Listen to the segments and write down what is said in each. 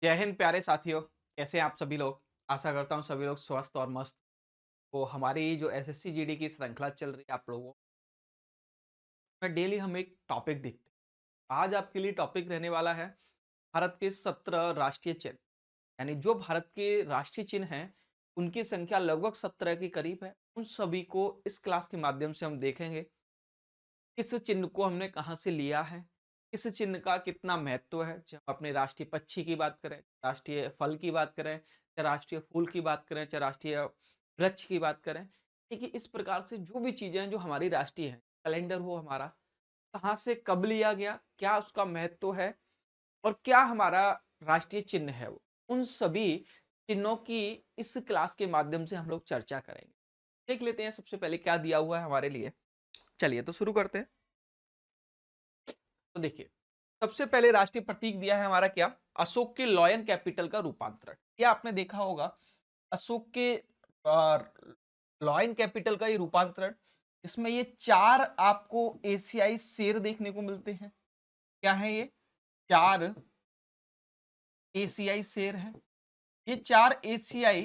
जय हिंद प्यारे साथियों। कैसे हैं आप सभी लोग? आशा करता हूँ सभी लोग स्वस्थ और मस्त। तो हमारी जो एसएससी जीडी की श्रृंखला चल रही है आप लोगों में, डेली हम एक टॉपिक देखते हैं। आज आपके लिए टॉपिक रहने वाला है भारत के 17 राष्ट्रीय चिन्ह। यानी जो भारत के राष्ट्रीय चिन्ह हैं, उनकी संख्या लगभग 17 के करीब है। उन सभी को इस क्लास के माध्यम से हम देखेंगे। किस चिन्ह को हमने कहाँ से लिया है, किस चिन्ह का कितना महत्व है। चाहे हम अपने राष्ट्रीय पक्षी की बात करें, राष्ट्रीय फल की बात करें, चाहे राष्ट्रीय फूल की बात करें, चाहे राष्ट्रीय वृक्ष की बात करें। देखिए इस प्रकार से जो भी चीजें हैं जो हमारी राष्ट्रीय हैं, कैलेंडर हो हमारा, कहाँ से कब लिया गया, क्या उसका महत्व है और क्या हमारा राष्ट्रीय चिन्ह है, वो उन सभी चिन्हों की इस क्लास के माध्यम से हम लोग चर्चा करेंगे। देख लेते हैं सबसे पहले क्या दिया हुआ है हमारे लिए। चलिए तो शुरू करते हैं। तो देखिए सबसे पहले राष्ट्रीय प्रतीक दिया है हमारा क्या, अशोक के लॉयन कैपिटल का रूपांतरण। ये आपने देखा होगा, अशोक के लॉयन कैपिटल का ये रूपांतरण। इसमें ये चार आपको एशियाई शेर देखने को मिलते हैं। क्या है ये? चार एशियाई शेर है। ये चार एशियाई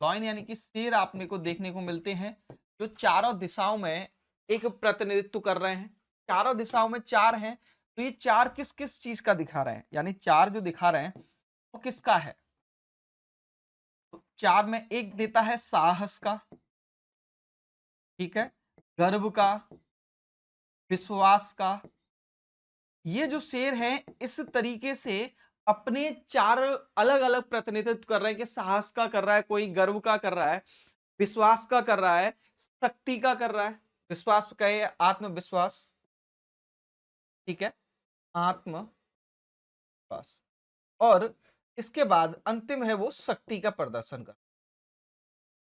लॉयन यानी कि शेर आपने को देखने को मिलते हैं, जो चारों दिशाओं में एक प्रतिनिधित्व कर रहे हैं। चारों दिशाओं में चार हैं, तो ये चार किस किस चीज का दिखा रहे हैं, यानी चार जो दिखा रहे हैं वो किसका है। तो चार में एक देता है साहस का, ठीक है, गर्व का, विश्वास का। ये जो शेर हैं इस तरीके से अपने चार अलग अलग प्रतिनिधित्व कर रहे हैं कि साहस का कर रहा है, कोई गर्व का कर रहा है, विश्वास का कर रहा है, शक्ति का कर रहा है। विश्वास कहे आत्मविश्वास, ठीक है, आत्मविश्वास। और इसके बाद अंतिम है वो शक्ति का प्रदर्शन कर।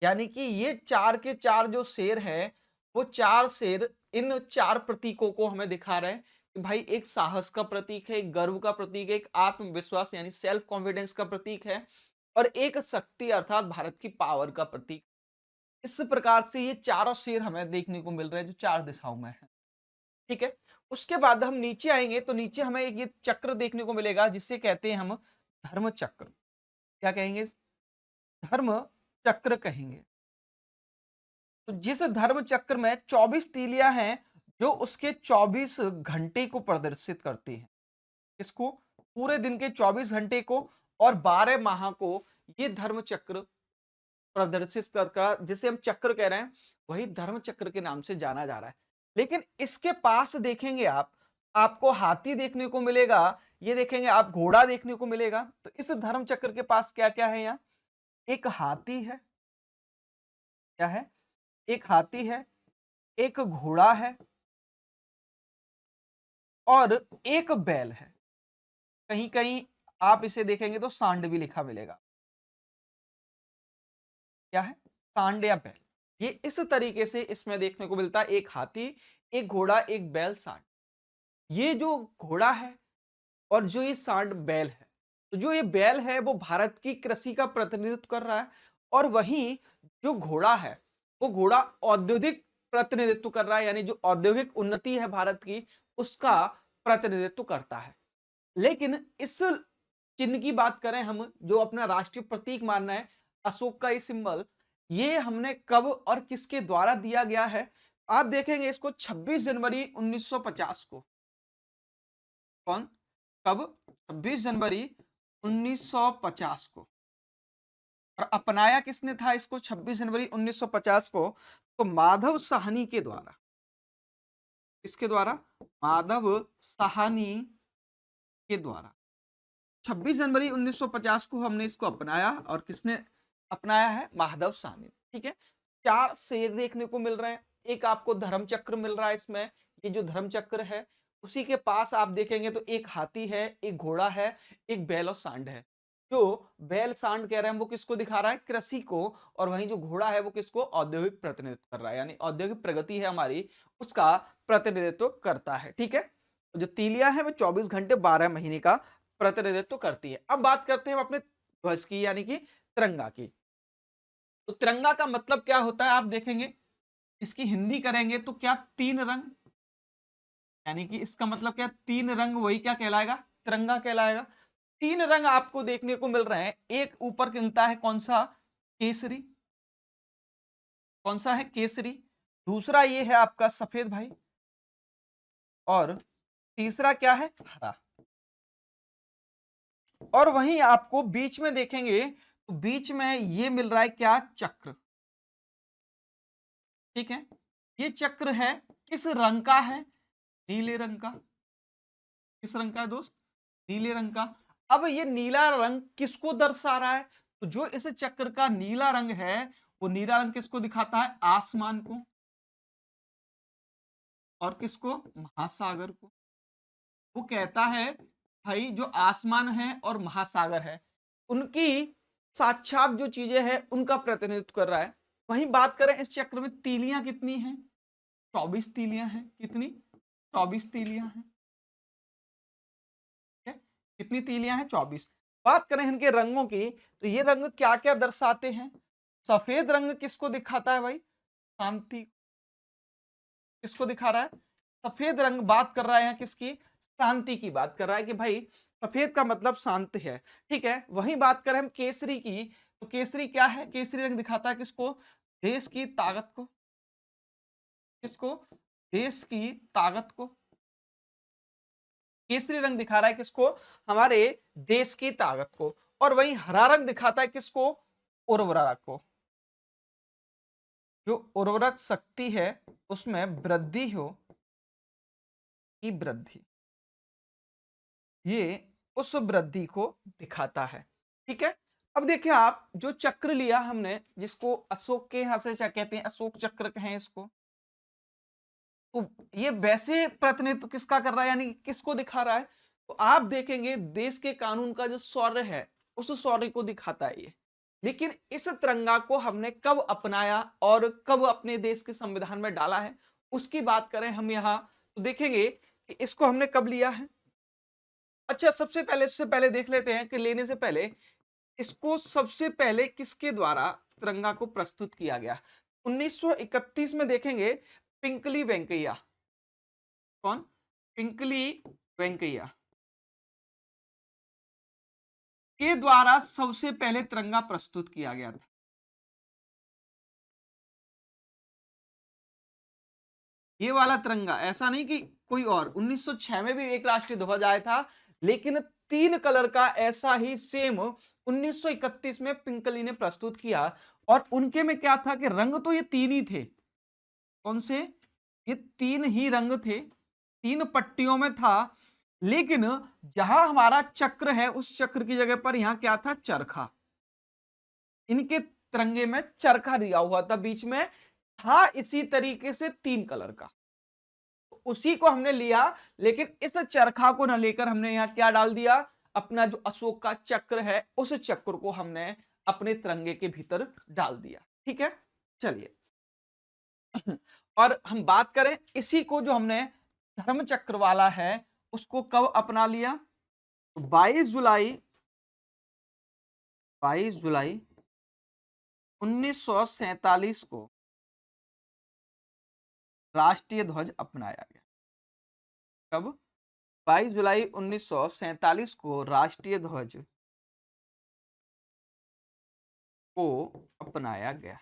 यानी कि ये चार के चार जो शेर हैं, वो चार शेर इन चार प्रतीकों को हमें दिखा रहे हैं कि भाई एक साहस का प्रतीक है, एक गर्व का प्रतीक है, एक आत्मविश्वास यानी सेल्फ कॉन्फिडेंस का प्रतीक है, और एक शक्ति अर्थात भारत की पावर का प्रतीक। इस प्रकार से ये चारों शेर हमें देखने को मिल रहे हैं जो चार दिशाओं में है, ठीक है। उसके बाद हम नीचे आएंगे तो नीचे हमें एक ये चक्र देखने को मिलेगा जिसे कहते हैं हम धर्म चक्र। क्या कहेंगे? धर्म चक्र कहेंगे। तो जिस धर्म चक्र में 24 तीलियां हैं, जो उसके 24 घंटे को प्रदर्शित करती हैं। इसको पूरे दिन के 24 घंटे को और 12 माह को ये धर्म चक्र प्रदर्शित कर, जिसे हम चक्र कह रहे हैं, वही धर्म चक्र के नाम से जाना जा रहा है। लेकिन इसके पास देखेंगे आप, आपको हाथी देखने को मिलेगा, ये देखेंगे आप घोड़ा देखने को मिलेगा। तो इस धर्म चक्र के पास क्या क्या है? यहाँ एक हाथी है, क्या है? एक हाथी है, एक घोड़ा है और एक बैल है। कहीं कहीं आप इसे देखेंगे तो सांड भी लिखा मिलेगा। क्या है? सांड या बैल। ये इस तरीके से इसमें देखने को मिलता है, एक हाथी, एक घोड़ा, एक बैल, सांड। ये जो घोड़ा है और जो ये सांड बैल है, तो जो ये बैल है वो भारत की कृषि का प्रतिनिधित्व कर रहा है, और वहीं जो घोड़ा है वो घोड़ा औद्योगिक प्रतिनिधित्व कर रहा है, यानी जो औद्योगिक उन्नति है भारत की उसका प्रतिनिधित्व करता है। लेकिन इस चिन्ह की बात करें हम, जो अपना राष्ट्रीय प्रतीक मानना है, अशोक का ये सिंबल, ये हमने कब और किसके द्वारा दिया गया है? आप देखेंगे इसको 26 जनवरी 1950 को। कौन? कब? 26 जनवरी 1950 को। और अपनाया किसने था इसको 26 जनवरी 1950 को? तो माधव साहनी के द्वारा। किसके द्वारा? माधव साहनी के द्वारा। 26 जनवरी 1950 को हमने इसको अपनाया, और किसने अपनाया है? माधव साहनी, ठीक है। चार शेर देखने को मिल रहे हैं, एक आपको धर्म चक्र मिल रहा है इसमें। ये जो धर्म चक्र है उसी के पास आप देखेंगे तो एक हाथी है, एक घोड़ा है, एक बैल और सांड है। जो बैल सांड कह रहे हैं वो किसको दिखा रहा है? कृषि को। और वहीं जो घोड़ा है वो किसको? औद्योगिक प्रतिनिधित्व कर रहा है, यानी औद्योगिक प्रगति है हमारी, उसका प्रतिनिधित्व करता है, ठीक है। जो तीलियां है वो 24 घंटे 12 महीने का प्रतिनिधित्व करती है। अब बात करते हैं हम अपने ध्वज की, यानी कि तिरंगा की। तो तिरंगा का मतलब क्या होता है? आप देखेंगे इसकी हिंदी करेंगे तो क्या? तीन रंग। यानी कि इसका मतलब क्या? तीन रंग, वही क्या कहलाएगा? तिरंगा कहलाएगा। तीन रंग आपको देखने को मिल रहे हैं। एक ऊपर मिलता है कौन सा, केसरी, कौन सा है, केसरी। दूसरा ये है आपका सफेद भाई, और तीसरा क्या है, हरा। और वहीं आपको बीच में देखेंगे तो बीच में ये मिल रहा है क्या, चक्र। ठीक है, ये चक्र है, किस रंग का है, नीले रंग का। किस रंग का है दोस्त, नीले रंग का। अब ये नीला रंग किसको दर्शा रहा है, तो जो इस चक्र का नीला रंग है, वो नीला रंग किसको दिखाता है, आसमान को, और किसको, महासागर को। वो कहता है भाई जो आसमान है और महासागर है, उनकी साक्षात जो चीजें हैं उनका प्रतिनिधित्व कर रहा है। वहीं बात करें इस चक्र में तीलियां कितनी हैं, 24 तीलियां हैं। कितनी, 24 तीलियां हैं। ठीक है? कितनी तीलियां हैं, 24। बात करें इनके रंगों की, तो ये रंग क्या क्या दर्शाते हैं। सफेद रंग किसको दिखाता है भाई, शांति। किसको दिखा रहा है, सफेद रंग बात कर रहा है यहाँ किसकी, शांति की बात कर रहा है कि भाई सफेद का मतलब शांति है। ठीक है, वहीं बात करें हम केसरी की, तो केसरी क्या है, केसरी रंग दिखाता है किसको, देश की ताकत को। किसको, देश की ताकत को। केसरी रंग दिखा रहा है किसको, हमारे देश की ताकत को। और वहीं हरा रंग दिखाता है किसको, उर्वरक को। जो उर्वरक शक्ति है उसमें वृद्धि हो, की वृद्धि, ये उस वृद्धि को दिखाता है। ठीक है, अब देखिए आप जो चक्र लिया हमने, जिसको अशोक के यहां से क्या कहते हैं, अशोक चक्र कहें इसको, तो ये वैसे प्रतिनिधित्व किसका कर रहा है, यानी किसको दिखा रहा है, तो आप देखेंगे देश के कानून का जो शौर्य है उस शौर्य को दिखाता है ये। लेकिन इस तिरंगा को हमने कब अपनाया और कब अपने देश के संविधान में डाला है, उसकी बात करें हम यहाँ, तो देखेंगे कि इसको हमने कब लिया है। अच्छा, उससे पहले देख लेते हैं कि लेने से पहले इसको सबसे पहले किसके द्वारा तिरंगा को प्रस्तुत किया गया। 1931 में देखेंगे पिंकली वेंकैया। कौन, पिंकली वेंकैया के द्वारा सबसे पहले तिरंगा प्रस्तुत किया गया था। ये वाला तिरंगा, ऐसा नहीं कि कोई और। 1906 में भी एक राष्ट्रीय ध्वज आया था, लेकिन 3 कलर का ऐसा ही सेम 1931 में पिंकली ने प्रस्तुत किया। और उनके में क्या था कि रंग तो ये 3 ही थे। कौन से, ये 3 ही रंग थे, 3 पट्टियों में था। लेकिन जहां हमारा चक्र है उस चक्र की जगह पर यहां क्या था, चरखा। इनके तिरंगे में चरखा दिया हुआ था, बीच में था इसी तरीके से 3 कलर का, उसी को हमने लिया। लेकिन इस चरखा को न लेकर हमने यहां क्या डाल दिया, अपना जो अशोक का चक्र है उस चक्र को हमने अपने तिरंगे के भीतर डाल दिया। ठीक है, चलिए। और हम बात करें इसी को जो हमने धर्म चक्र वाला है उसको कब अपना लिया, 22 जुलाई 22 जुलाई 1947 को राष्ट्रीय ध्वज अपनाया गया। कब, 22 जुलाई 1947 को राष्ट्रीय ध्वज को अपनाया गया।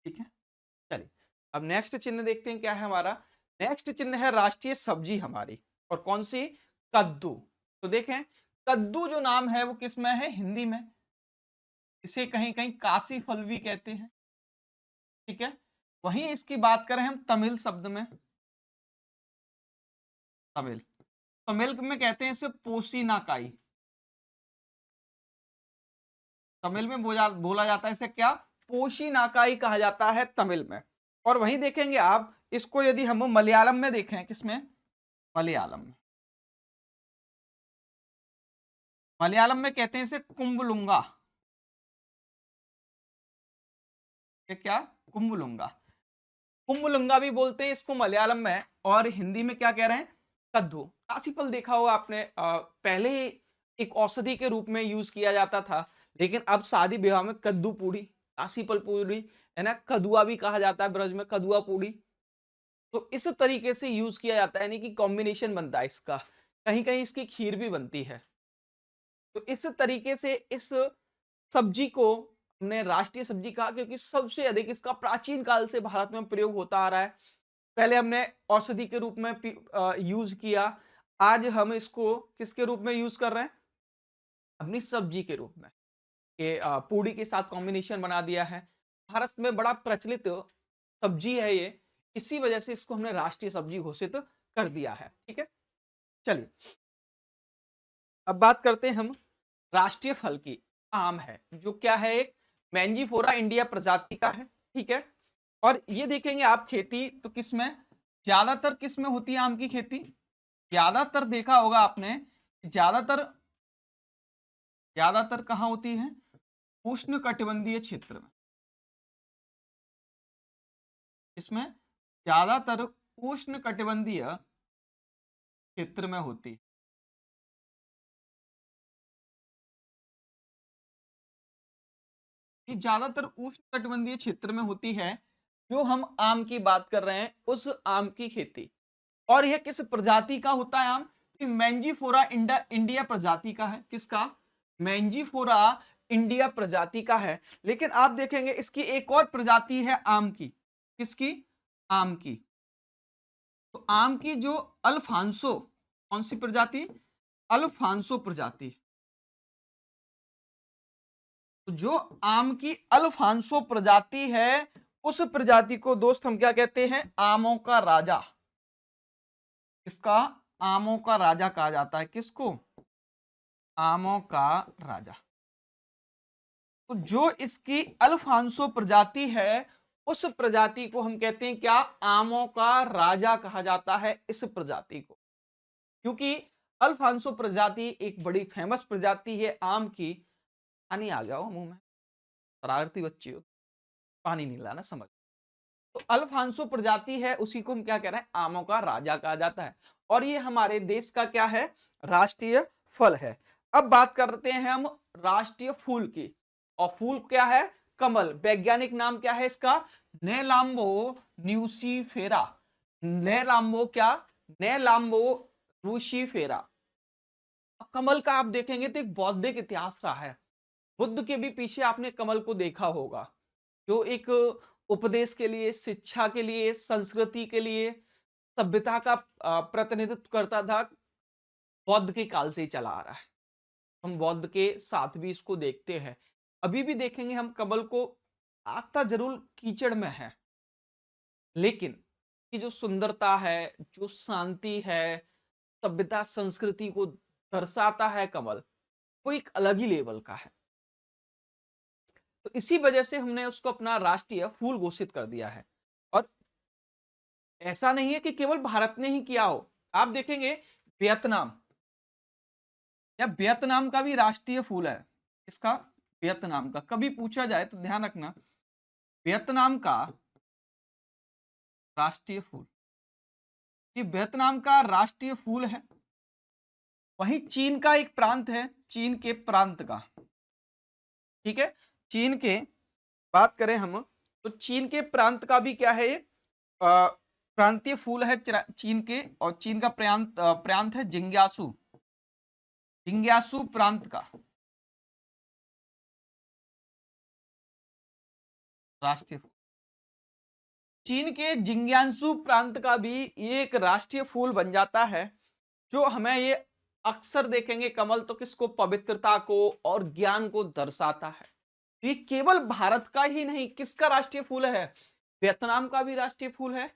ठीक है, चलिए। अब नेक्स्ट चिन्ह देखते हैं क्या है हमारा। नेक्स्ट चिन्ह है राष्ट्रीय सब्जी हमारी, और कौन सी, कद्दू। तो देखें कद्दू जो नाम है वो किस में है, हिंदी में। इसे कहीं कहीं काशी फल भी कहते हैं। ठीक है, वहीं इसकी बात करें हम तमिल शब्द में, तमिल, तमिल में कहते हैं इसे पोशीनाकाई। तमिल में बोला जाता है इसे क्या, पोशीनाकाई कहा जाता है तमिल में। और वहीं देखेंगे आप इसको यदि हम मलयालम में देखें, किसमें, मलयालम में, मलयालम में कहते हैं इसे कुंभलुंगा। ये क्या, कुंभलुंगा, कुंभलुंगा भी बोलते हैं इसको मलयालम में। और हिंदी में क्या कह रहे हैं, कद्दू। काशीफल देखा होगा आपने, पहले एक औषधि के रूप में यूज किया जाता था, लेकिन अब शादी विवाह में कद्दू पूड़ी, काशीफल पूड़ी, है ना, कदुआ भी कहा जाता है ब्रज में, कदुआ पूड़ी। तो इस तरीके से यूज किया जाता है, यानी कि कॉम्बिनेशन बनता है इसका, कहीं कहीं इसकी खीर भी बनती है। तो इस तरीके से इस सब्जी को हमने राष्ट्रीय सब्जी कहा, क्योंकि सबसे अधिक इसका प्राचीन काल से भारत में प्रयोग होता आ रहा है। पहले हमने औषधि के रूप में यूज किया, आज हम इसको किसके रूप में यूज कर रहे हैं, अपनी सब्जी के रूप में, कि पूड़ी के साथ कॉम्बिनेशन बना दिया है। भारत में बड़ा प्रचलित सब्जी है ये, इसी वजह से इसको हमने राष्ट्रीय सब्जी घोषित कर दिया है। ठीक है, चलिए अब बात करते हैं हम राष्ट्रीय फल की। आम है, जो क्या है, एक मैंजीफोरा इंडिया प्रजाति का है। ठीक है, और ये देखेंगे आप खेती तो किसमें, ज्यादातर किसमें होती है आम की खेती, ज्यादातर देखा होगा आपने, ज्यादातर ज्यादातर कहां होती है, उष्ण कटिबंधीय क्षेत्र में। इसमें ज्यादातर उष्ण कटिबंधीय क्षेत्र में होती है। ये ज्यादातर उष्ण कटिबंधीय क्षेत्र में होती है। जो हम आम की बात कर रहे हैं, उस आम की खेती, और यह किस प्रजाति का होता है आम, मैंजीफोरा इंडिया प्रजाति का है। किसका, मैंजीफोरा इंडिया प्रजाति का है। लेकिन आप देखेंगे इसकी एक और प्रजाति है आम की, किसकी, आम की, तो आम की जो अल्फांसो, कौन सी प्रजाति, अल्फांसो प्रजाति। तो जो आम की अल्फांसो प्रजाति है, उस प्रजाति को दोस्त हम क्या कहते हैं, आमों का राजा। इसका आमों का राजा कहा जाता है, किसको, आमों का राजा। तो जो इसकी अल्फांसो प्रजाति है, उस प्रजाति को हम कहते हैं क्या, आमों का राजा कहा जाता है इस प्रजाति को, क्योंकि अल्फांसो प्रजाति एक बड़ी फेमस प्रजाति है आम की। पानी आ गया हो मुंह में, शरारती बच्ची हो, पानी नहीं लाना, समझ। तो अल्फांसो प्रजाति है, उसी को हम क्या कह रहे हैं, आमों का राजा कहा जाता है, और ये हमारे देश का क्या है, राष्ट्रीय फल है। अब बात करते हैं हम राष्ट्रीय फूल की, और फूल क्या है, कमल। वैज्ञानिक नाम क्या है इसका, नेलाम्बो न्यूसीफेरा। नेलाम्बो क्या, नेलाम्बो रूसीफेरा। कमल का आप देखेंगे तो एक बौद्धिक इतिहास रहा है, बुद्ध के भी पीछे आपने कमल को देखा होगा, जो एक उपदेश के लिए, शिक्षा के लिए, संस्कृति के लिए, सभ्यता का प्रतिनिधित्व करता था। बौद्ध के काल से ही चला आ रहा है, हम बौद्ध के साथ भी इसको देखते हैं, अभी भी देखेंगे हम कमल को। आता जरूर कीचड़ में है, लेकिन की जो सुंदरता है, जो शांति है, सभ्यता संस्कृति को दर्शाता है कमल, वो एक अलग ही लेवल का है। तो इसी वजह से हमने उसको अपना राष्ट्रीय फूल घोषित कर दिया है। और ऐसा नहीं है कि केवल भारत ने ही किया हो, आप देखेंगे वियतनाम, या वियतनाम का भी राष्ट्रीय फूल है। इसका, वियतनाम का कभी पूछा जाए तो ध्यान रखना, वियतनाम का राष्ट्रीय फूल, ये वियतनाम का राष्ट्रीय फूल है। वहीं चीन का एक प्रांत है, चीन के प्रांत का, ठीक है, चीन के बात करें हम, तो चीन के प्रांत का भी क्या है, प्रांतीय फूल है चीन के, और चीन का प्रांत है जिंग्यासू, जिंग्यासू प्रांत का राष्ट्रीय फूल। चीन के जिंग्यासू प्रांत का भी एक राष्ट्रीय फूल बन जाता है। जो हमें ये अक्सर देखेंगे कमल, तो किसको, पवित्रता को और ज्ञान को दर्शाता है। ये केवल भारत का ही नहीं, किसका राष्ट्रीय फूल है, वियतनाम का भी राष्ट्रीय फूल है।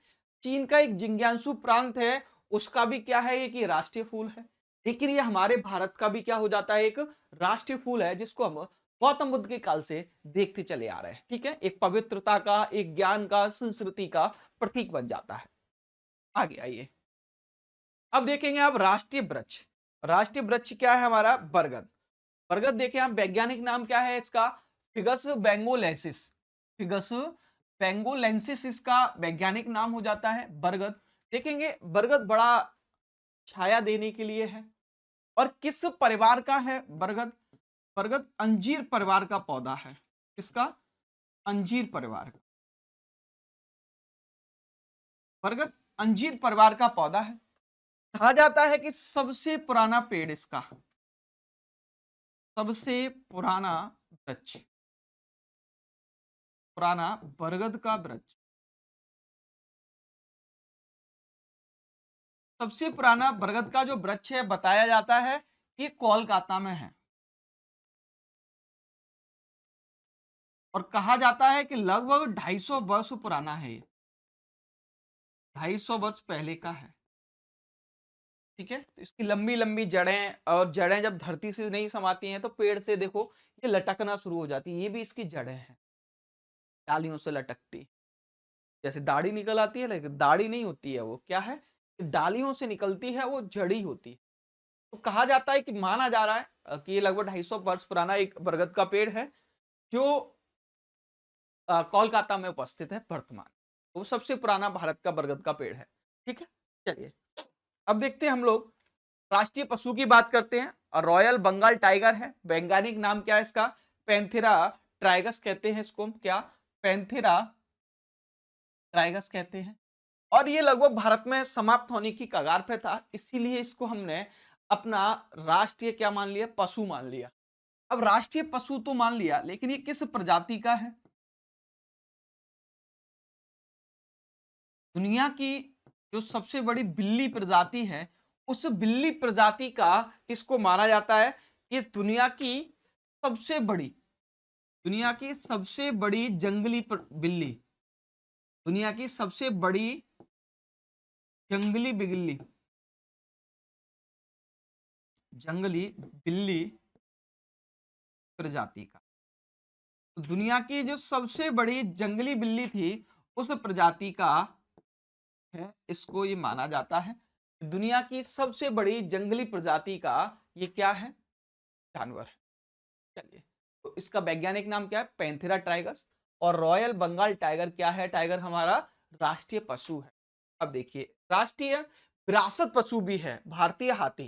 चीन का एक जिंग्यासू प्रांत है, उसका भी क्या है, एक राष्ट्रीय फूल है। लेकिन ये हमारे भारत का भी क्या हो जाता है, एक राष्ट्रीय फूल है, जिसको हम गौतम बुद्ध के काल से देखते चले आ रहे हैं। ठीक है, एक पवित्रता का, एक ज्ञान का, संस्कृति का प्रतीक बन जाता है। आगे आइए, अब देखेंगे आप राष्ट्रीय वृक्ष। राष्ट्रीय वृक्ष क्या है हमारा, बरगद। बरगद देखें आप, वैज्ञानिक नाम क्या है इसका, फिगस बेंगोलेंसिस। फिगस बेंगोलेंसिस इसका वैज्ञानिक नाम हो जाता है। बरगद देखेंगे, बरगद बड़ा छाया देने के लिए है। और किस परिवार का है बरगद, बरगद अंजीर परिवार का पौधा है। किसका, अंजीर परिवार का। बरगद अंजीर परिवार का पौधा है। कहा जाता है कि सबसे पुराना पेड़ इसका, सबसे पुराना वृक्ष, पुराना बरगद का वृक्ष, सबसे पुराना बरगद का जो वृक्ष है बताया जाता है कि कोलकाता में है। और कहा जाता है कि लगभग 250 वर्ष पुराना है ये, 250 वर्ष पहले का है। ठीक है, तो इसकी लंबी लंबी जड़ें, और जड़ें जब धरती से नहीं समाती हैं तो पेड़ से देखो ये लटकना शुरू हो जाती है। ये भी इसकी जड़ें हैं, डालियों से लटकती, जैसे दाढ़ी निकल आती है, लेकिन दाढ़ी नहीं होती है, वो क्या है, डालियों से निकलती है, वो जड़ी होती है। तो कहा जाता है कि माना जा रहा है कि ये लगभग 250 वर्ष पुराना एक बरगद का पेड़ है जो कोलकाता में उपस्थित है वर्तमान। तो वो सबसे पुराना भारत का बरगद का पेड़ है। ठीक है, चलिए अब देखते हैं हम लोग राष्ट्रीय पशु की बात करते हैं। और रॉयल बंगाल टाइगर है। वैज्ञानिक नाम क्या है इसका, पैंथेरा ट्राइगस कहते हैं इसको, क्या, पैंथेरा ट्राइगस कहते हैं। और ये लगभग भारत में समाप्त होने की कगार पे था, इसीलिए इसको हमने अपना राष्ट्रीय क्या मान लिया, पशु मान लिया। अब राष्ट्रीय पशु तो मान लिया, लेकिन ये किस प्रजाति का है। दुनिया की जो सबसे बड़ी बिल्ली प्रजाति है, उस बिल्ली प्रजाति का किसको माना जाता है, ये दुनिया की सबसे बड़ी बिल्ली, दुनिया की सबसे बड़ी जंगली बिल्ली, जंगली बिल्ली प्रजाति का। तो दुनिया की जो सबसे बड़ी जंगली बिल्ली थी, उस प्रजाति का है, इसको ये माना जाता है। दुनिया की सबसे बड़ी जंगली प्रजाति का ये क्या है, जानवर है। चलिए, तो इसका वैज्ञानिक नाम क्या है, पैंथेरा ट्राइगस। और रॉयल बंगाल टाइगर क्या है, टाइगर हमारा राष्ट्रीय पशु है। अब देखिए, राष्ट्रीय विरासत पशु भी है भारतीय हाथी।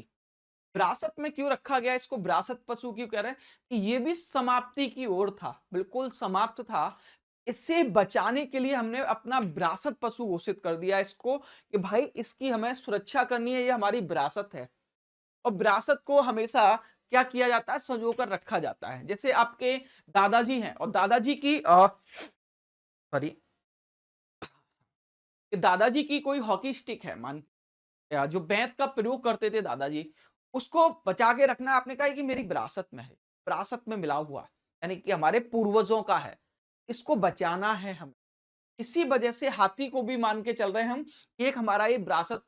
विरासत में क्यों रखा गया इसको, विरासत पशु क्यों कह रहे हैं, कि ये भी समाप्ति की ओर था, बिल्कुल समाप्त था। इसे बचाने के लिए हमने अपना विरासत पशु घोषित कर दिया इसको, कि भाई इसकी हमें सुरक्षा करनी है, ये हमारी विरासत है। और विरासत को हमेशा क्या किया जाता है, संजो कर रखा जाता है। जैसे आपके दादाजी हैं, और दादाजी की सॉरी, दादाजी की कोई हॉकी स्टिक है, मान जो बेंत का प्रयोग करते थे दादाजी, उसको बचा के रखना, आपने कहा कि मेरी विरासत में है, विरासत में मिला हुआ है, यानी कि हमारे पूर्वजों का है, इसको बचाना है हमें। इसी वजह से हाथी को भी मान के चल रहे हैं हम कि एक हमारा ये विरासत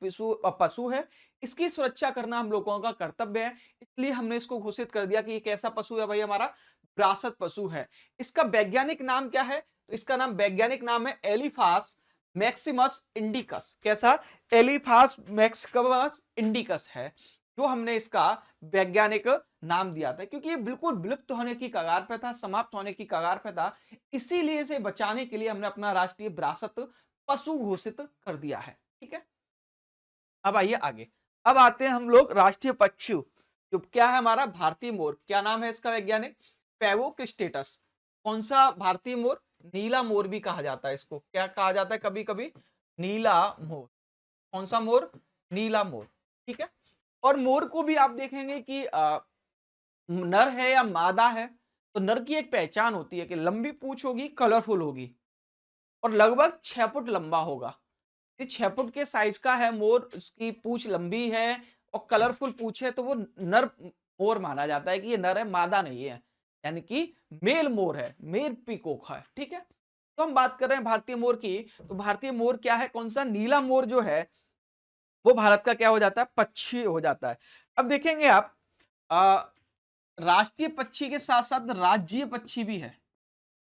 पशु है, इसकी सुरक्षा करना हम लोगों का कर्तव्य है। इसलिए हमने इसको घोषित कर दिया कि ये कैसा पशु है भाई, हमारा विरासत पशु है। इसका वैज्ञानिक नाम क्या है, तो इसका नाम वैज्ञानिक नाम है एलिफास मैक्सिमस इंडिकस। कैसा, एलिफास मैक्सिमस इंडिकस है जो हमने इसका वैज्ञानिक नाम दिया था, क्योंकि ये बिल्कुल विलुप्त होने की कगार पे था, समाप्त होने की कगार पे था। इसीलिए इसे बचाने के लिए हमने अपना राष्ट्रीय विरासत पशु घोषित कर दिया है। ठीक है, अब आइए आगे। अब आते हैं हम लोग राष्ट्रीय पक्षी, जो क्या है हमारा भारतीय मोर। क्या नाम है इसका वैज्ञानिक, पेवोक्रिस्टेटस। कौन सा भारतीय मोर, नीला मोर भी कहा जाता है इसको, क्या कहा जाता है कभी कभी, नीला मोर। कौन सा मोर, नीला मोर। ठीक है, और मोर को भी आप देखेंगे कि नर है या मादा है, तो नर की एक पहचान होती है कि लंबी पूंछ होगी, कलरफुल होगी, और लगभग 6 फुट लंबा होगा। ये 6 फुट के साइज का है मोर, उसकी पूंछ लंबी है और कलरफुल पूंछ है, तो वो नर मोर माना जाता है कि ये नर है, मादा नहीं है, यानी कि मेल मोर है, मेल पीकॉक है। ठीक है, तो हम बात कर रहे हैं भारतीय मोर की, तो भारतीय मोर क्या है, कौन सा, नीला मोर जो है वो भारत का क्या हो जाता है, पक्षी हो जाता है। अब देखेंगे आप राष्ट्रीय पक्षी के साथ साथ राज्य पक्षी भी है।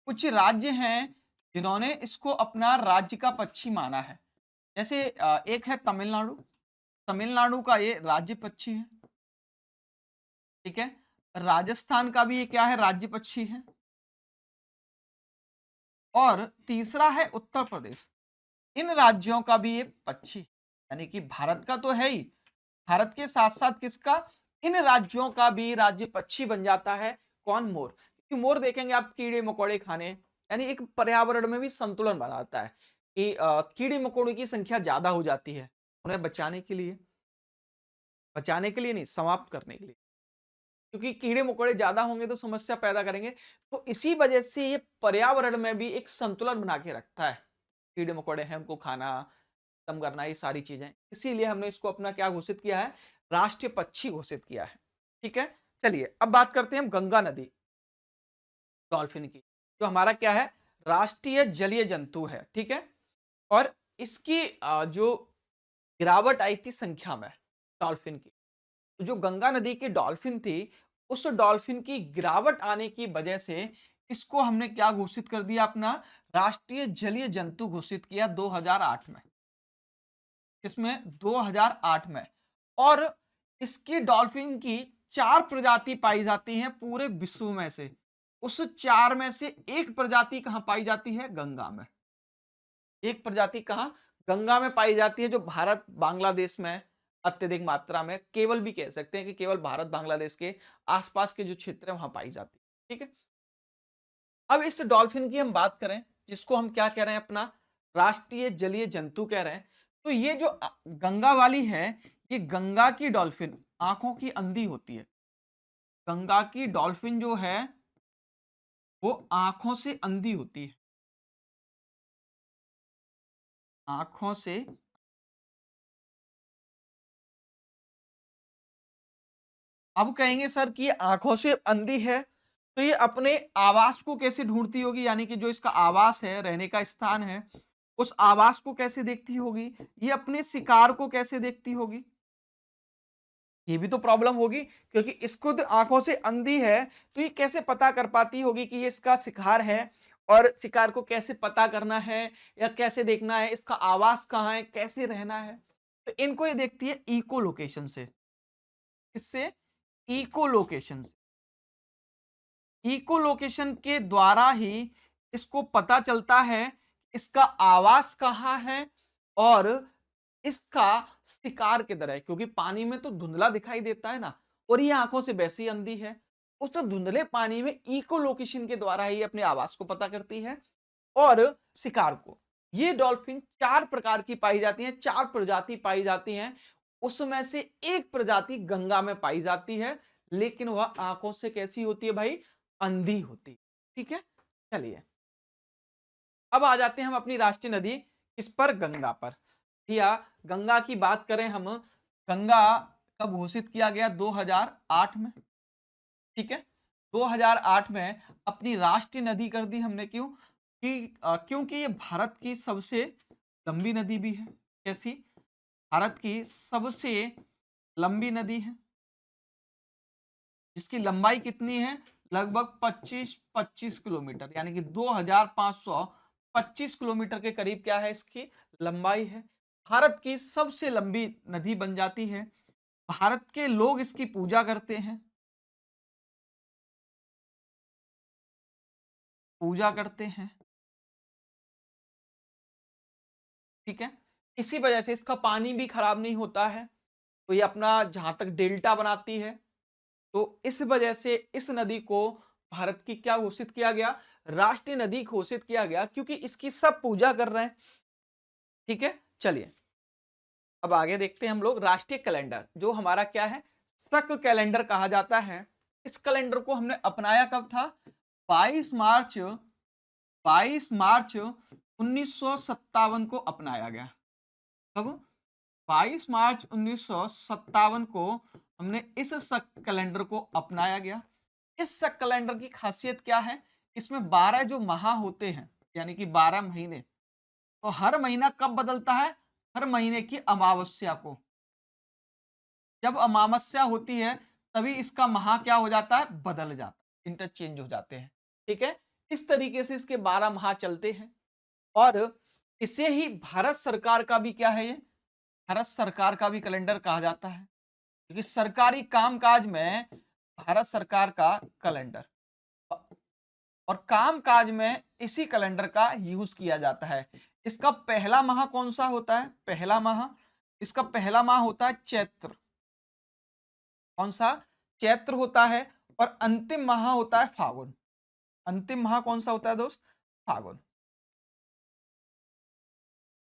कुछ राज्य हैं जिन्होंने इसको अपना राज्य का पक्षी माना है। जैसे एक है तमिलनाडु, तमिलनाडु का ये राज्य पक्षी है। ठीक है, राजस्थान का भी ये क्या है, राज्य पक्षी है। और तीसरा है उत्तर प्रदेश। इन राज्यों का भी ये पक्षी, यानी कि भारत का तो है ही, भारत के साथ साथ किसका, इन राज्यों का भी राज्य पक्षी बन जाता है। कौन, मोर। क्योंकि मोर देखेंगे आप कीड़े मकोड़े खाने, यानी एक पर्यावरण में भी संतुलन बनाता है। कि कीड़े मकोड़ों की संख्या ज्यादा हो जाती है, उन्हें बचाने के लिए नहीं, समाप्त करने के लिए, क्योंकि कीड़े मकोड़े ज्यादा होंगे तो समस्या पैदा करेंगे। तो इसी वजह से ये पर्यावरण में भी एक संतुलन बना के रखता है। कीड़े मकोड़े हैं उनको खाना, खत्म करना, ये सारी चीजें, इसीलिए हमने इसको अपना क्या घोषित किया है, राष्ट्रीय पक्षी घोषित किया है। ठीक है, चलिए अब बात करते हैं हम गंगा नदी डॉल्फिन की, जो हमारा क्या है, राष्ट्रीय जलीय जंतु है। ठीक है, और इसकी जो गिरावट आई थी संख्या में डॉल्फिन की, तो जो गंगा नदी की डॉल्फिन थी, उस डॉल्फिन की गिरावट आने की वजह से इसको हमने क्या घोषित कर दिया, अपना राष्ट्रीय जलीय जंतु घोषित किया 2008 में। इसमें 2008 में, और इसकी डॉल्फिन की 4 प्रजाति पाई जाती हैं पूरे विश्व में से। उस 4 में से एक प्रजाति कहां पाई जाती है, गंगा में। एक प्रजाति कहां, गंगा में पाई जाती है, जो भारत बांग्लादेश में अत्यधिक मात्रा में, केवल भी कह सकते हैं कि केवल भारत बांग्लादेश के आसपास के जो क्षेत्र है वहां पाई जाती है। ठीक है, अब इस डॉल्फिन की हम बात करें, जिसको हम क्या कह रहे हैं, अपना राष्ट्रीय जलीय जंतु कह रहे हैं, तो ये जो गंगा वाली है, ये गंगा की डॉल्फिन आंखों की अंधी होती है। गंगा की डॉल्फिन जो है वो आंखों से अंधी होती है, आंखों से। अब कहेंगे सर कि ये आंखों से अंधी है, तो ये अपने आवास को कैसे ढूंढती होगी, यानी कि जो इसका आवास है, रहने का स्थान है, उस आवास को कैसे देखती होगी, ये अपने शिकार को कैसे देखती होगी, ये भी तो प्रॉब्लम होगी, क्योंकि इसको तो आंखों से अंधी है, तो ये कैसे पता कर पाती होगी कि ये इसका शिकार है, और शिकार को कैसे पता करना है या कैसे देखना है, इसका आवास कहाँ है, कैसे रहना है। तो इनको ये देखती है इको लोकेशन से। किससे, इको लोकेशन से। इको लोकेशन के द्वारा ही इसको पता चलता है इसका आवास कहाँ है, और इसका शिकार किधर है, क्योंकि पानी में तो धुंधला दिखाई देता है ना, और ये आंखों से वैसी अंधी है। उस तो धुंधले पानी में इको लोकेशन के द्वारा ही अपने आवास को पता करती है, और शिकार को। ये डॉल्फिन 4 प्रकार की पाई जाती हैं, 4 प्रजाति पाई जाती हैं, उसमें से एक प्रजाति गंगा में पाई जाती है, लेकिन वह आंखों से कैसी होती है भाई, अंधी होती है। ठीक है, चलिए अब आ जाते हैं हम अपनी राष्ट्रीय नदी किस पर, गंगा पर। या गंगा की बात करें हम, गंगा कब घोषित किया गया, 2008 में। ठीक है, 2008 में अपनी राष्ट्रीय नदी कर दी हमने, क्यों कि क्योंकि ये भारत की सबसे लंबी नदी भी है। कैसी, भारत की सबसे लंबी नदी है, जिसकी लंबाई कितनी है, लगभग 25 किलोमीटर, यानी कि 2525 किलोमीटर के करीब क्या है इसकी लंबाई है। भारत की सबसे लंबी नदी बन जाती है, भारत के लोग इसकी पूजा करते हैं, पूजा करते हैं। ठीक है, इसी वजह से इसका पानी भी खराब नहीं होता है, तो ये अपना जहां तक डेल्टा बनाती है, तो इस वजह से इस नदी को भारत की क्या घोषित किया गया, राष्ट्रीय नदी घोषित किया गया, क्योंकि इसकी सब पूजा कर रहे हैं। ठीक है, चलिए अब आगे देखते हैं हम लोग राष्ट्रीय कैलेंडर, जो हमारा क्या है, शक कैलेंडर कहा जाता है। इस कैलेंडर को हमने अपनाया कब था, 22 मार्च 22 मार्च 1957 को अपनाया गया। कब, 22 मार्च 1957 को हमने इस शक कैलेंडर को अपनाया गया। इस शक कैलेंडर की खासियत क्या है, इसमें 12 जो माह होते हैं, यानी कि 12 महीने, तो हर महीना कब बदलता है, हर महीने की अमावस्या को। जब अमावस्या होती है तभी इसका माह क्या हो जाता है, बदल जाता है, इंटरचेंज हो जाते हैं। ठीक है, इस तरीके से इसके 12 माह चलते हैं, और इसे ही भारत सरकार का भी क्या है, ये भारत सरकार का भी कैलेंडर कहा जाता है, क्योंकि सरकारी कामकाज में भारत सरकार का कैलेंडर, और कामकाज में इसी कैलेंडर का यूज किया जाता है। इसका पहला माह कौन सा होता है, पहला माह, इसका पहला माह होता है चैत्र। कौन सा, चैत्र होता है, और अंतिम माह होता है फागुन। अंतिम माह कौन सा होता है दोस्त, फागुन।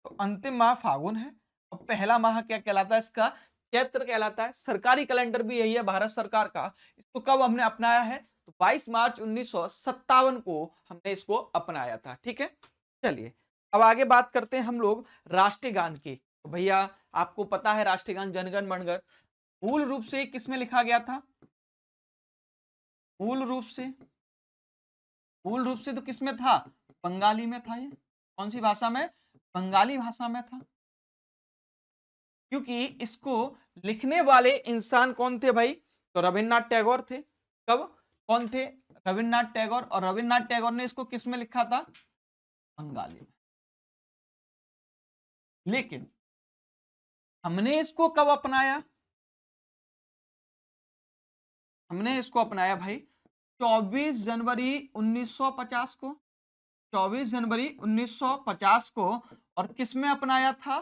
तो अंतिम माह फागुन है और पहला माह क्या कहलाता है इसका? चैत्र कहलाता है। सरकारी कैलेंडर भी यही है भारत सरकार का। इसको कब हमने अपनाया है? तो 22 मार्च 1957 को हमने इसको अपनाया था। ठीक है, चलिए अब आगे बात करते हैं हम लोग राष्ट्रीय गान की। तो भैया आपको पता है राष्ट्रीय गान जनगण मनगढ़ मूल रूप से किस में लिखा गया था? मूल रूप से तो किस में था? बंगाली में था। ये कौन सी भाषा में? बंगाली भाषा में था। क्योंकि इसको लिखने वाले इंसान कौन थे भाई? तो रविन्द्रनाथ टैगोर थे। कब? कौन थे? रविन्द्रनाथ टैगोर। और रविन्द्रनाथ टैगोर ने इसको किस में लिखा था? बंगाली में। लेकिन हमने इसको कब अपनाया? हमने इसको अपनाया भाई 24 जनवरी 1950 को। 24 जनवरी 1950 को। और किस में अपनाया था?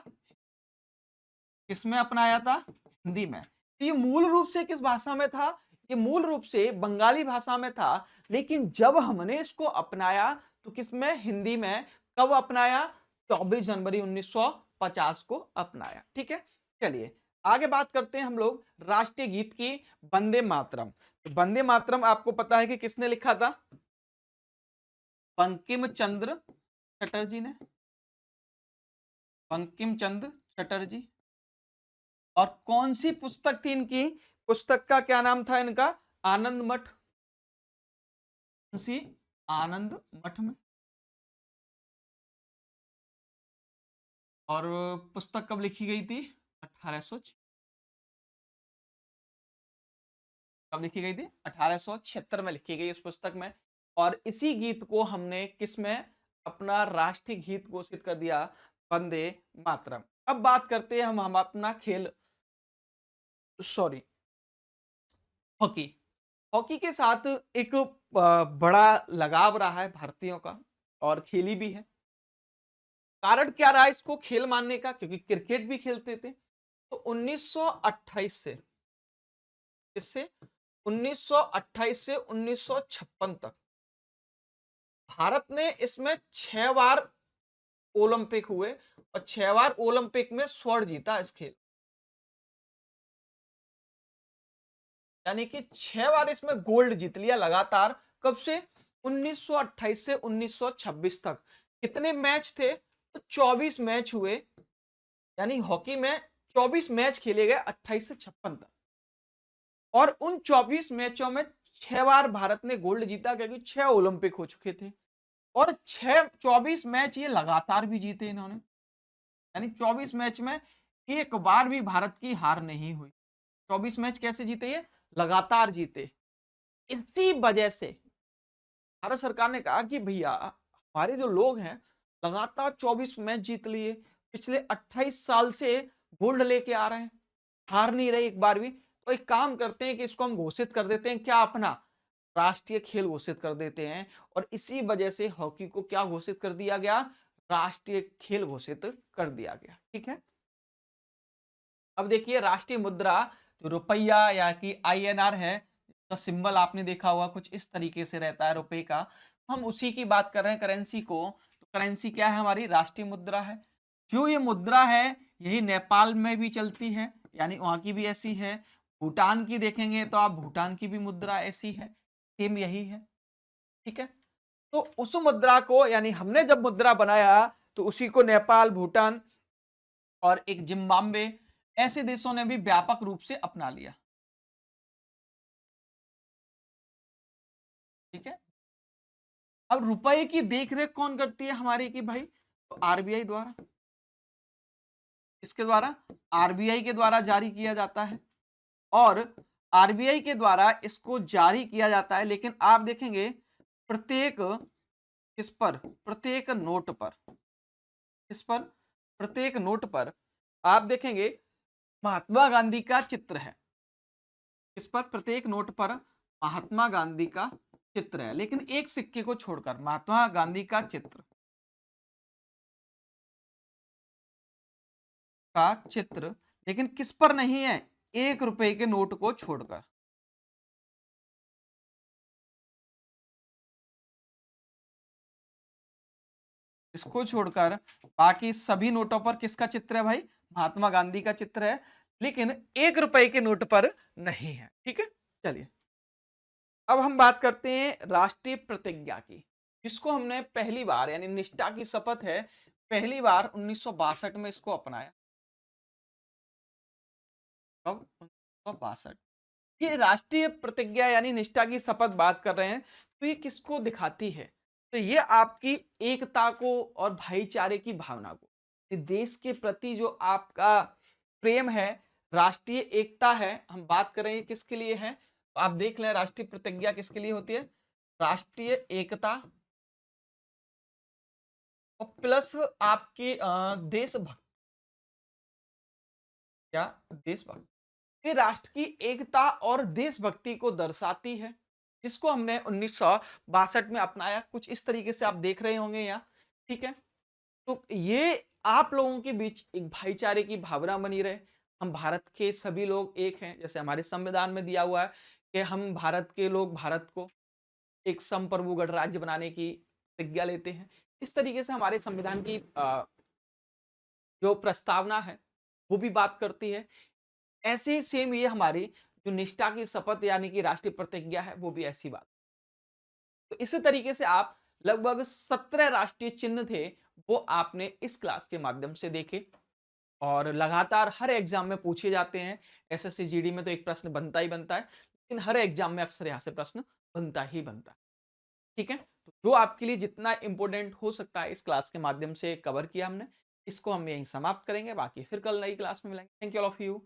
किस में अपनाया था? हिंदी में। तो ये मूल रूप से किस भाषा में था? ये मूल रूप से बंगाली भाषा में था। लेकिन जब हमने इसको अपनाया तो किस में? हिंदी में। कब अपनाया? 24 जनवरी 1950 को अपनाया। ठीक है, चलिए आगे बात करते हैं हम लोग राष्ट्रीय गीत की, वंदे मातरम। तो वंदे मातरम आपको पता है कि किसने लिखा था? बंकिम चंद्र चटर्जी ने। बंकिम चंद्र चटर्जी। और कौन सी पुस्तक थी इनकी? पुस्तक का क्या नाम था इनका? आनंद मठ। कौन सी? आनंद मठ में। और पुस्तक कब लिखी गई थी? 1800। कब लिखी गई थी? 1876 में लिखी गई इस पुस्तक में। और इसी गीत को हमने किस में अपना राष्ट्रीय गीत घोषित कर दिया? वंदे मातरम। अब बात करते हैं हम अपना खेल, सॉरी, हॉकी। हॉकी के साथ एक बड़ा लगाव रहा है भारतीयों का और खेली भी है। कारण क्या रहा इसको खेल मानने का? क्योंकि क्रिकेट भी खेलते थे। तो 1928 से, इससे 1928 से 1956 तक भारत ने इसमें 6 बार ओलंपिक हुए और 6 बार ओलंपिक में स्वर्ण जीता इस खेल। यानी कि 6 बार इसमें गोल्ड जीत लिया लगातार। कब से? 1928 से 1926 तक। कितने मैच थे? तो 24 मैच हुए। यानी हॉकी में 24 मैच खेले गए 28 से 56 तक। और उन 24 मैचों में 6 बार भारत ने गोल्ड जीता, क्योंकि 6 ओलंपिक हो चुके थे। और 24 मैच ये लगातार भी जीते इन्होंने। यानी 24 मैच में एक बार भी भारत की हार नहीं हुई। 24 मैच कैसे जीते? ये लगातार जीते। इसी वजह से भारत सरकार ने कहा कि भैया हमारे जो लोग हैं लगातार 24 मैच जीत लिए, पिछले 28 साल से गोल्ड लेके आ रहे हैं, हार नहीं रहे एक बार भी। तो एक काम करते हैं कि इसको हम घोषित कर देते हैं, क्या अपना राष्ट्रीय खेल घोषित कर देते हैं। और इसी वजह से हॉकी को क्या घोषित कर दिया गया? राष्ट्रीय खेल घोषित कर दिया गया। ठीक है, अब देखिए राष्ट्रीय मुद्रा जो रुपया या कि आईएनआर है, इसका सिंबल आपने देखा होगा कुछ इस तरीके से रहता है रुपए का। हम उसी की बात कर रहे हैं करेंसी को। तो करेंसी क्या है? हमारी राष्ट्रीय मुद्रा है। जो ये मुद्रा है यही नेपाल में भी चलती है, यानी वहां की भी ऐसी है। भूटान की देखेंगे तो आप भूटान की भी मुद्रा ऐसी है, सेम यही है। ठीक है, तो उस मुद्रा को, यानी हमने जब मुद्रा बनाया तो उसी को नेपाल, भूटान और एक जिम्बाब्वे ऐसे देशों ने भी व्यापक रूप से अपना लिया। ठीक है, अब रुपए की देखरेख कौन करती है हमारी की भाई? तो आरबीआई द्वारा। इसके द्वारा, आरबीआई के द्वारा जारी किया जाता है। और आरबीआई के द्वारा इसको जारी किया जाता है, लेकिन आप देखेंगे प्रत्येक, किस पर? प्रत्येक नोट पर। किस पर? प्रत्येक नोट पर आप देखेंगे महात्मा गांधी का चित्र है। इस पर? प्रत्येक नोट पर महात्मा गांधी का चित्र है, लेकिन एक सिक्के को छोड़कर महात्मा गांधी का चित्र, लेकिन किस पर नहीं है? 1 रुपए के नोट को छोड़कर। इसको छोड़कर बाकी सभी नोटों पर किसका चित्र है भाई? महात्मा गांधी का चित्र है, लेकिन 1 रुपए के नोट पर नहीं है। ठीक है? चलिए, अब हम बात करते हैं राष्ट्रीय प्रतिज्ञा की, जिसको हमने पहली बार यानी निष्ठा की शपथ है, पहली बार 1962 में इसको अपनाया। कब? 1962। ये राष्ट्रीय प्रतिज्ञा यानी निष्ठा की शपथ बात कर रहे हैं, तो ये किसको दिखाती है? तो ये आपकी एकता को और भाईचारे की भावना को, ये देश के प्रति जो आपका प्रेम है, राष्ट्रीय एकता है, हम बात कर रहे हैं किसके लिए है? तो आप देख लें राष्ट्रीय प्रतिज्ञा किसके लिए होती है? राष्ट्रीय एकता और प्लस आपकी देशभक्त, क्या? देशभक्त। ये राष्ट्र की एकता और देशभक्ति को दर्शाती है, जिसको हमने 1962 में अपनाया। कुछ इस तरीके से आप देख रहे होंगे यहाँ। ठीक है? तो ये आप लोगों के बीच एक भाईचारे की भावना बनी रहे। हम भारत के सभी लोग एक हैं, जैसे हमारे संविधान में दिया हुआ है कि हम भारत के लोग भारत को एक संप्रभु गणराज्य बनाने की प्रतिज्ञा लेते हैं। इस तरीके से हमारे संविधान की जो प्रस्तावना है, वो भी बात करती है। ऐसे ही सेम ये हमारी जो निष्ठा की शपथ यानी कि राष्ट्रीय प्रतिज्ञा है, वो भी ऐसी बात। तो इसी तरीके से आप लगभग 17 राष्ट्रीय चिन्ह थे, वो आपने इस क्लास के माध्यम से देखे और लगातार हर एग्जाम में पूछे जाते हैं। एसएससी जीडी में तो एक प्रश्न बनता ही बनता है, लेकिन हर एग्जाम में अक्सर यहाँ से प्रश्न बनता ही बनता है। ठीक है? तो जो आपके लिए जितना इंपॉर्टेंट हो सकता है इस क्लास के माध्यम से कवर किया हमने। इसको हम यहीं समाप्त करेंगे, बाकी फिर कल नई क्लास में मिलेंगे। Thank you all of you.